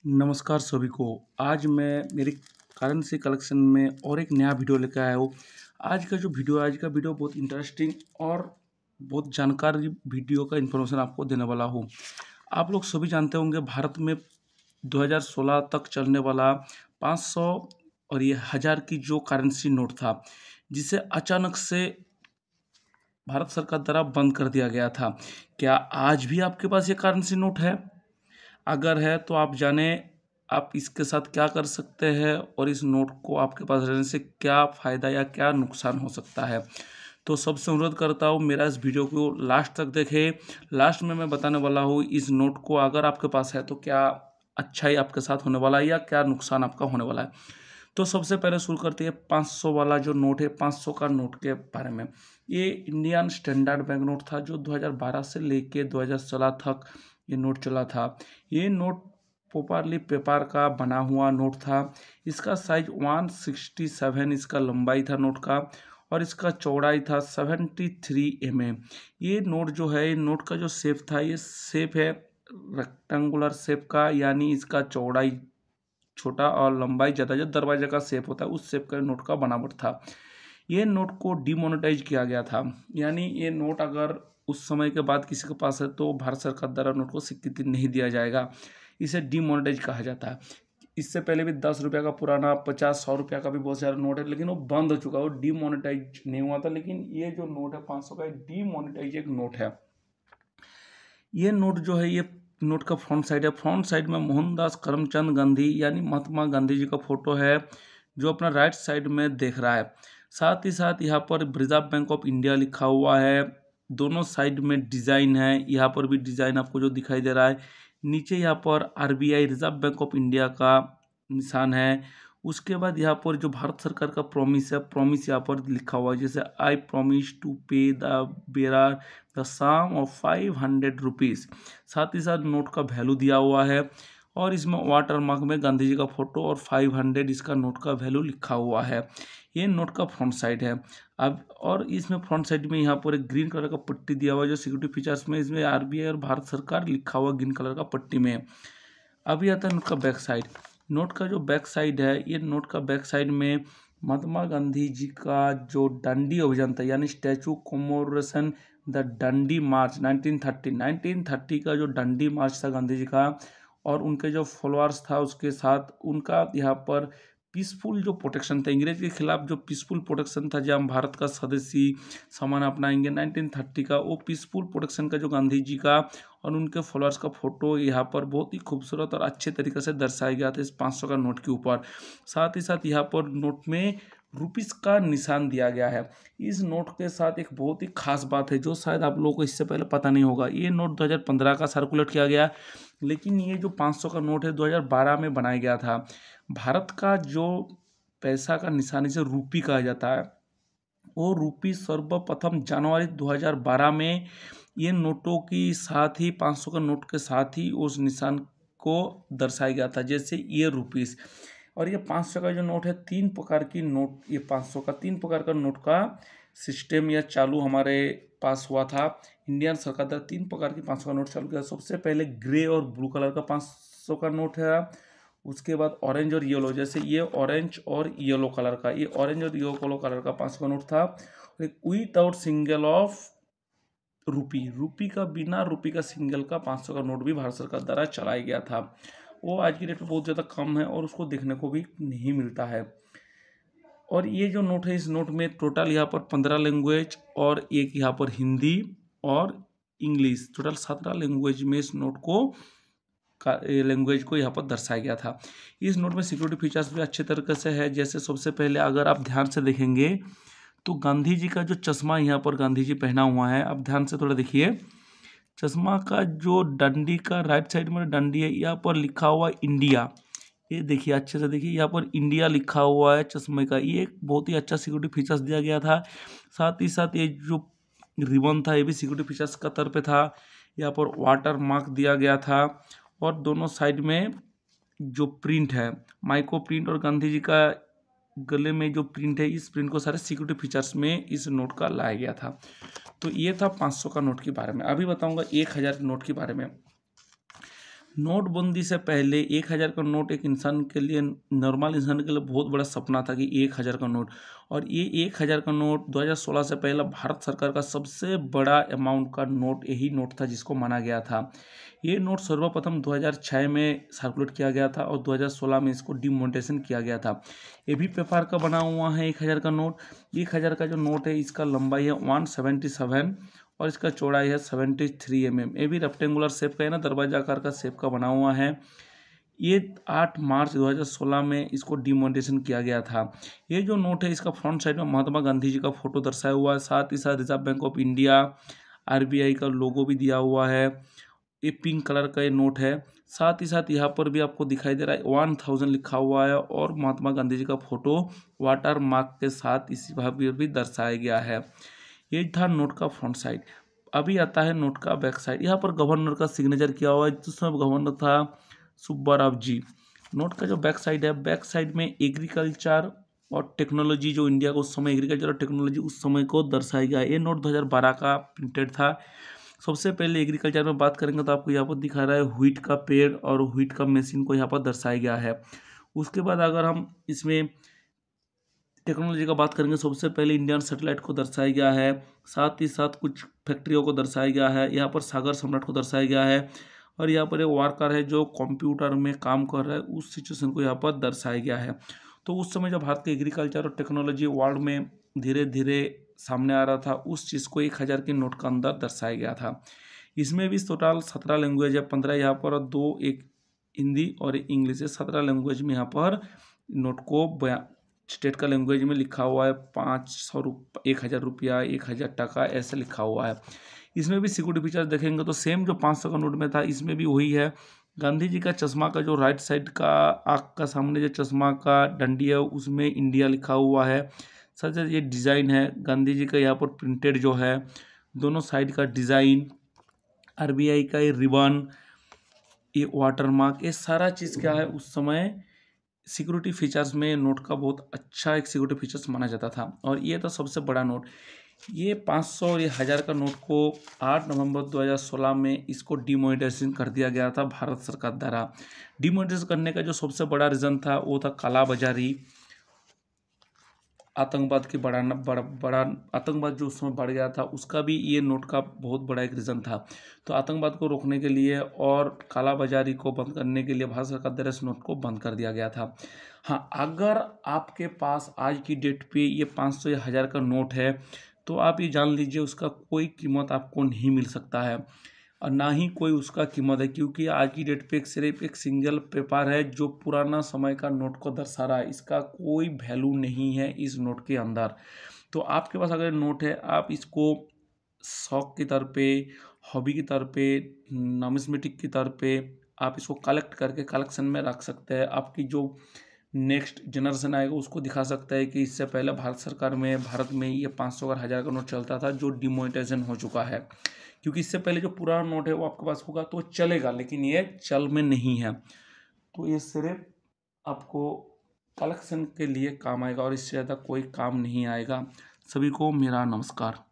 नमस्कार सभी को। आज मैं मेरी करेंसी कलेक्शन में और एक नया वीडियो लेकर आया हूँ। आज का वीडियो बहुत इंटरेस्टिंग और बहुत जानकारी वीडियो का इन्फॉर्मेशन आपको देने वाला हूँ। आप लोग सभी जानते होंगे भारत में 2016 तक चलने वाला 500 और ये 1000 की जो करेंसी नोट था, जिसे अचानक से भारत सरकार द्वारा बंद कर दिया गया था। क्या आज भी आपके पास ये करेंसी नोट है? अगर है तो आप जाने आप इसके साथ क्या कर सकते हैं और इस नोट को आपके पास रहने से क्या फ़ायदा या क्या नुकसान हो सकता है। तो सबसे अनुरोध करता हूँ मेरा इस वीडियो को लास्ट तक देखें। लास्ट में मैं बताने वाला हूँ इस नोट को अगर आपके पास है तो क्या अच्छाई आपके साथ होने वाला है या क्या नुकसान आपका होने वाला है। तो सबसे पहले शुरू करते हैं 500 वाला जो नोट है, 500 का नोट के बारे में। ये इंडियन स्टैंडर्ड बैंक नोट था जो 2012 से लेके 2016 तक ये नोट चला था। ये नोट प्रॉपरली पेपर का बना हुआ नोट था। इसका साइज 167 इसका लंबाई था नोट का और इसका चौड़ाई था 73 mm। ये नोट जो है, ये नोट का जो शेप था, ये शेप है रेक्टेंगुलर शेप का, यानी इसका चौड़ाई छोटा और लंबाई ज़्यादा। जो दरवाजे का शेप होता है उस शेप का नोट का बनावट था। ये नोट को डिमोनेटाइज किया गया था, यानी ये नोट अगर उस समय के बाद किसी के पास है तो भारत सरकार द्वारा नोट को स्वीकृति नहीं दिया जाएगा। इसे डिमोनेटाइज कहा जाता है। इससे पहले भी 10 रुपये का पुराना 50-100 रुपये का भी बहुत सारा नोट है, लेकिन वो बंद हो चुका है, वो डिमोनेटाइज नहीं हुआ था। लेकिन ये जो नोट है 500 का, डिमोनेटाइज एक नोट है। ये नोट जो है, ये नोट का फ्रंट साइड है। फ्रंट साइड में मोहनदास करमचंद गांधी यानी महात्मा गांधी जी का फोटो है, जो अपना राइट साइड में देख रहा है। साथ ही साथ यहाँ पर रिजर्व बैंक ऑफ इंडिया लिखा हुआ है। दोनों साइड में डिज़ाइन है, यहाँ पर भी डिज़ाइन आपको जो दिखाई दे रहा है। नीचे यहाँ पर RBI reserve bank of India का निशान है। उसके बाद यहाँ पर जो भारत सरकार का प्रॉमिस है, प्रॉमिस यहाँ पर लिखा हुआ है, जैसे I promise to pay the bearer the sum of 500 rupees. साथ ही साथ नोट का वैल्यू दिया हुआ है और इसमें वाटर मार्क में गांधी जी का फोटो और 500 इसका नोट का वैल्यू लिखा हुआ है। ये नोट का फ्रंट साइड है। अब और इसमें फ्रंट साइड में यहाँ पर एक ग्रीन कलर का पट्टी दिया हुआ है जो सिक्योरिटी फीचर्स में, इसमें आरबीआई और भारत सरकार लिखा हुआ ग्रीन कलर का पट्टी में। अभी आता है नोट का बैक साइड। नोट का जो बैक साइड है, ये नोट का बैक साइड में महात्मा गांधी जी का जो दांडी अभियान था, यानी स्टैचू कॉमेमोरेशन द डंडी मार्च 1930 का जो डंडी मार्च था गांधी जी का, और उनके जो फॉलोअर्स था उसके साथ उनका यहाँ पर पीसफुल जो प्रोटेक्शन था, अंग्रेज के खिलाफ जो पीसफुल प्रोटेक्शन था, जब हम भारत का स्वदेशी सामान अपनाएंगे 1930 का, वो पीसफुल प्रोटेक्शन का जो गांधी जी का और उनके फॉलोअर्स का फोटो यहाँ पर बहुत ही खूबसूरत और अच्छे तरीके से दर्शाया गया था इस 500 का नोट के ऊपर। साथ ही साथ यहाँ पर नोट में रुपीस का निशान दिया गया है। इस नोट के साथ एक बहुत ही खास बात है जो शायद आप लोगों को इससे पहले पता नहीं होगा। ये नोट 2015 का सर्कुलेट किया गया, लेकिन ये जो 500 का नोट है 2012 में बनाया गया था। भारत का जो पैसा का निशान, इसे रूपी कहा जाता है, वो रूपी सर्वप्रथम जनवरी 2012 में ये नोटों की साथ ही 500 का नोट के साथ ही उस निशान को दर्शाया गया था, जैसे ये रुपीस। और ये 500 का जो नोट है, 3 प्रकार की नोट, ये 500 का 3 प्रकार का नोट का सिस्टम या चालू हमारे पास हुआ था। इंडियन सरकार द्वारा 3 प्रकार की 500 का नोट चालू किया। सबसे पहले ग्रे और ब्लू कलर का 500 का नोट है। उसके बाद ऑरेंज और येलो, जैसे ये ऑरेंज और येलो कलर का, ये ऑरेंज और येलो कलर का 500 का नोट था। और एक विदाउट सिंगल ऑफ रूपी का, बिना रूपी का सिंगल का 500 का नोट भी भारत सरकार द्वारा चलाया गया था। वो आज की डेट में बहुत ज़्यादा कम है और उसको देखने को भी नहीं मिलता है। और ये जो नोट है, इस नोट में टोटल यहाँ पर 15 लैंग्वेज और एक यहाँ पर हिंदी और इंग्लिश, टोटल 17 लैंग्वेज में इस नोट को लैंग्वेज को यहाँ पर दर्शाया गया था। इस नोट में सिक्योरिटी फीचर्स भी अच्छे तरीके से है। जैसे सबसे पहले अगर आप ध्यान से देखेंगे तो गांधी जी का जो चश्मा यहाँ पर गांधी जी पहना हुआ है, आप ध्यान से थोड़ा देखिए, चश्मा का जो डंडी का राइट साइड में डंडी है, यहाँ पर लिखा हुआ इंडिया। ये देखिए, अच्छे से देखिए, यहाँ पर इंडिया लिखा हुआ है चश्मे का। ये एक बहुत ही अच्छा सिक्योरिटी फीचर्स दिया गया था। साथ ही साथ ये जो रिबन था, ये भी सिक्योरिटी फीचर्स का तरफ पे था। यहाँ पर वाटर मार्क दिया गया था और दोनों साइड में जो प्रिंट है, माइक्रो प्रिंट और गांधी जी का गले में जो प्रिंट है, इस प्रिंट को सारे सिक्योरिटी फीचर्स में इस नोट का लाया गया था। तो ये था 500 का नोट के बारे में। अभी बताऊंगा 1000 नोट के बारे में। नोटबंदी से पहले 1000 का नोट एक इंसान के लिए, नॉर्मल इंसान के लिए बहुत बड़ा सपना था कि 1000 का नोट। और ये 1000 का नोट 2016 से पहले भारत सरकार का सबसे बड़ा अमाउंट का नोट यही नोट था जिसको माना गया था। ये नोट सर्वप्रथम 2006 में सर्कुलेट किया गया था और 2016 में इसको डिमोनेटाइजेशन किया गया था। ये भी पेपर का बना हुआ है 1000 का नोट। 1000 का जो नोट है इसका लंबाई है 177 और इसका चौड़ाई है 73 mm। ये भी रेक्टेंगुलर शेप का है ना, दरवाजा आकार का शेप का बना हुआ है। ये 8 मार्च 2016 में इसको डिमोनेटाइजेशन किया गया था। ये जो नोट है इसका फ्रंट साइड में महात्मा गांधी जी का फोटो दर्शाया हुआ है, साथ ही साथ reserve bank of India RBI का लोगो भी दिया हुआ है। ये पिंक कलर का ये नोट है। साथ ही साथ यहाँ पर भी आपको दिखाई दे रहा है 1000 लिखा हुआ है और महात्मा गांधी जी का फोटो वाटर मार्क के साथ इसी भाग भी दर्शाया गया है। ये था नोट का फ्रंट साइड। अभी आता है नोट का बैक साइड। यहाँ पर गवर्नर का सिग्नेचर किया हुआ है, जिसमें गवर्नर था सुब्बाराव जी। नोट का जो बैक साइड है, बैक साइड में एग्रीकल्चर और टेक्नोलॉजी, जो इंडिया को उस समय एग्रीकल्चर और टेक्नोलॉजी उस समय को दर्शाया गया है। ये नोट 2012 का प्रिंटेड था। सबसे पहले एग्रीकल्चर में बात करेंगे तो आपको यहाँ पर दिखा रहा है व्हीट का पेड़ और व्हीट का मशीन को यहाँ पर दर्शाया गया है। उसके बाद अगर हम इसमें टेक्नोलॉजी का बात करेंगे, सबसे पहले इंडियन सैटेलाइट को दर्शाया गया है। साथ ही साथ कुछ फैक्ट्रियों को दर्शाया गया है। यहाँ पर सागर सम्राट को दर्शाया गया है और यहाँ पर एक वर्कर है जो कंप्यूटर में काम कर रहा है, उस सिचुएशन को यहाँ पर दर्शाया गया है। तो उस समय जब भारत के एग्रीकल्चर और टेक्नोलॉजी वर्ल्ड में धीरे धीरे सामने आ रहा था, उस चीज़ को 1000 के नोट के अंदर दर्शाया गया था। इसमें भी टोटल 17 लैंग्वेज है, 15 यहाँ पर और 2 एक हिंदी और एक इंग्लिश है। 17 लैंग्वेज में यहाँ पर नोट को स्टेट का लैंग्वेज में लिखा हुआ है। 500 रुपये, 1000 रुपया, 1000 टका ऐसे लिखा हुआ है। इसमें भी सिक्योरिटी फीचर्स देखेंगे तो सेम जो 500 का नोट में था इसमें भी वही है। गांधी जी का चश्मा का जो राइट साइड का आँख का सामने जो चश्मा का डंडी है उसमें इंडिया लिखा हुआ है। सच ये डिज़ाइन है गांधी जी का, यहाँ पर प्रिंटेड जो है दोनों साइड का डिज़ाइन, RBI का ये रिबन, ये वाटरमार्क, ये सारा चीज़ क्या है उस समय सिक्योरिटी फीचर्स में नोट का बहुत अच्छा एक सिक्योरिटी फीचर्स माना जाता था। और ये था सबसे बड़ा नोट। ये 500 और ये 1000 का नोट को 8 नवंबर 2016 में इसको डिमोनेटाइजेशन कर दिया गया था भारत सरकार द्वारा। डिमोनेटाइजेशन करने का जो सबसे बड़ा रीज़न था वो था कालाबाजारी, आतंकवाद की बड़ा आतंकवाद जो उस समय बढ़ गया था, उसका भी ये नोट का बहुत बड़ा एक रीज़न था। तो आतंकवाद को रोकने के लिए और कालाबाजारी को बंद करने के लिए भारत सरकार द्वारा इस नोट को बंद कर दिया गया था। हाँ, अगर आपके पास आज की डेट पे ये 500 या 1000 का नोट है तो आप ये जान लीजिए उसका कोई कीमत आपको नहीं मिल सकता है और ना ही कोई उसका कीमत है, क्योंकि आज की डेट पे सिर्फ एक सिंगल पेपर है जो पुराना समय का नोट को दर्शा रहा है। इसका कोई वैल्यू नहीं है इस नोट के अंदर। तो आपके पास अगर नोट है, आप इसको शौक की तौर पे, हॉबी की तौर पे, नॉमिस्मेटिक की तौर पे आप इसको कलेक्ट करके कलेक्शन में रख सकते हैं। आपकी जो नेक्स्ट जनरेशन आएगा उसको दिखा सकता है कि इससे पहले भारत में ये 500 और 1000 का नोट चलता था जो डिमोनेटाइजेशन हो चुका है। क्योंकि इससे पहले जो पुराना नोट है वो आपके पास होगा तो चलेगा, लेकिन ये चल में नहीं है। तो ये सिर्फ आपको कलेक्शन के लिए काम आएगा और इससे ज़्यादा कोई काम नहीं आएगा। सभी को मेरा नमस्कार।